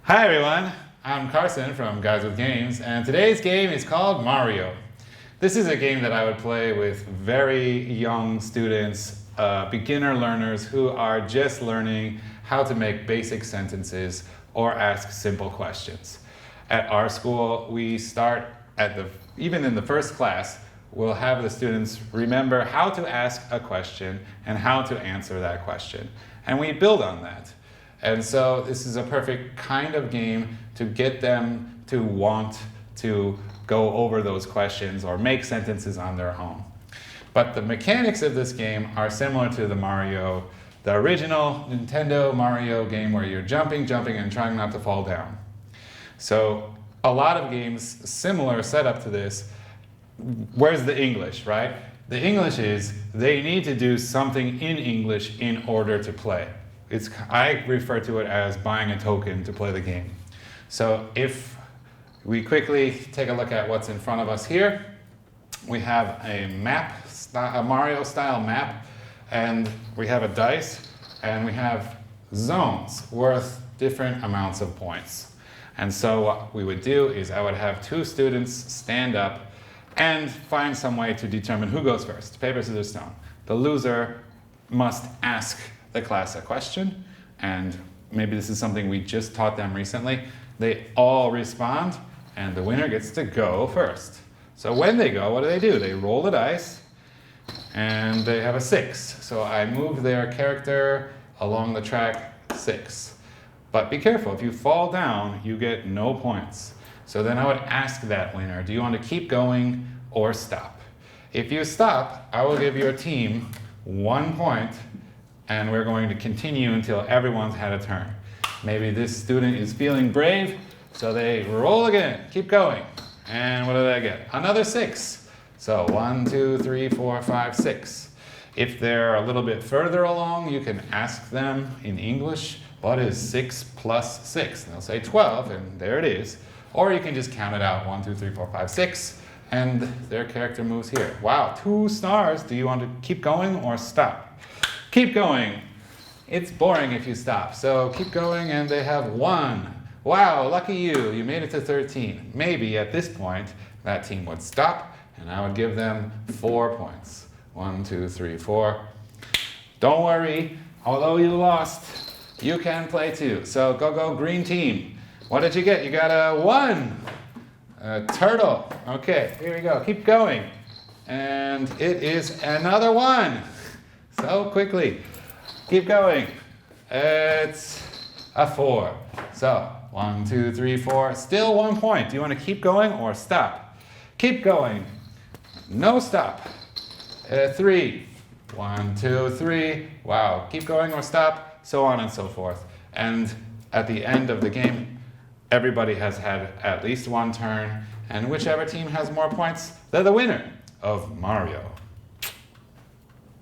Hi everyone, I'm Carson from Guys with Games, and today's game is called Mario. This is a game that I would play with very young students, beginner learners who are just learning how to make basic sentences or ask simple questions. At our school, we start even in the first class, we'll have the students remember how to ask a question and how to answer that question. And we build on that. And so this is a perfect kind of game to get them to want to go over those questions or make sentences on their own. But the mechanics of this game are similar to the original Nintendo Mario game where you're jumping, and trying not to fall down. So a lot of games similar setup to this. Where's the English, right? The English is they need to do something in English in order to play. I refer to it as buying a token to play the game. So if we quickly take a look at what's in front of us here, we have a Mario style map, and we have a dice, and we have zones worth different amounts of points. And so what we would do is I would have two students stand up and find some way to determine who goes first. Paper, scissors, stone. The loser must ask the class a question, and maybe this is something we just taught them recently. They all respond, and the winner gets to go first. So when they go, what do? They roll the dice, and they have a 6. So I move their character along the track 6. But be careful, if you fall down, you get no points. So then I would ask that winner, do you want to keep going or stop? If you stop, I will give your team 1 point, and we're going to continue until everyone's had a turn. Maybe this student is feeling brave, so they roll again, keep going. And what did I get? Another 6. So 1, 2, 3, 4, 5, 6. If they're a little bit further along, you can ask them in English, what is 6 plus 6? And they'll say 12, and there it is. Or you can just count it out, 1, 2, 3, 4, 5, 6, and their character moves here. Wow, 2 stars. Do you want to keep going or stop? Keep going. It's boring if you stop. So keep going, and they have 1. Wow, lucky you. You made it to 13. Maybe at this point, that team would stop, and I would give them 4 points. 1, 2, 3, 4. Don't worry. Although you lost, you can play too. So go green team. What did you get? You got a 1. A turtle. Okay, here we go. Keep going. And it is another 1. So quickly. Keep going. It's a 4. So 1, 2, 3, 4. Still 1 point. Do you want to keep going or stop? Keep going. No stop. 3. 1, 2, 3. Wow. Keep going or stop. So on and so forth. And at the end of the game, everybody has had at least 1 turn, and whichever team has more points, they're the winner of Mario.